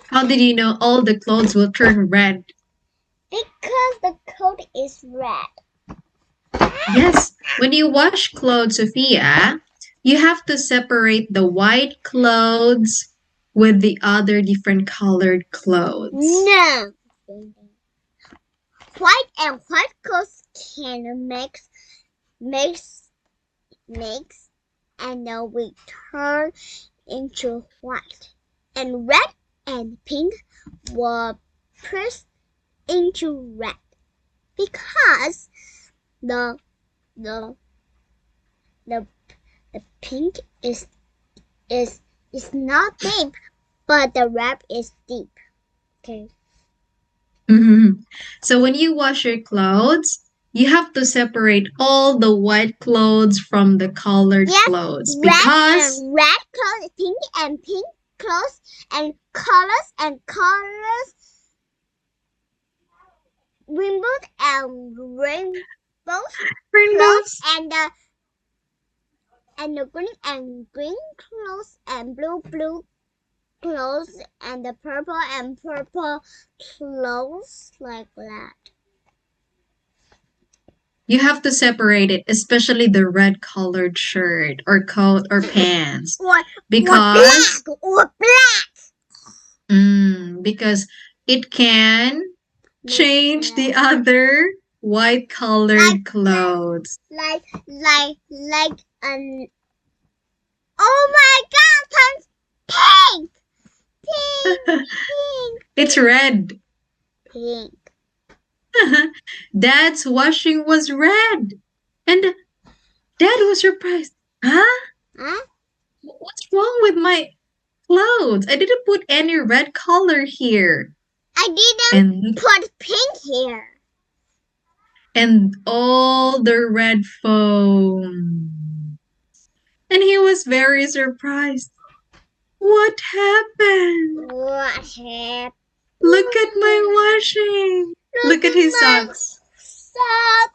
How did you know all the clothes will turn red? Because the coat is red. Yes, when you wash clothes, Sophia, you have to separate the white clothes with the other different colored clothes. No. White and white clothes can mix and then we turn into white. And red and pink were pressed into red because the the the, the pink is is not deep, but the red is deep. Okay. Mhm. So when you wash your clothes, you have to separate all the white clothes from the colored Yes, clothes red because and red clothes, pink clothes, and colors, rainbows and rainbows clothes, rainbows. and the green clothes, and blue clothes, and the purple clothes like that. You have to separate it, especially the red colored shirt or coat or pants. Or Because black. because it can Make change the other white like colored clothes. like an oh my god, pink, It's red. pink. Dad's washing was red. And Dad was surprised. Huh? Huh? What's wrong with my clothes? I didn't put any red color here. I didn't And put pink here. all the red foam. And he was very surprised. What happened? What happened? Look at my washing. Look at his my socks. sock.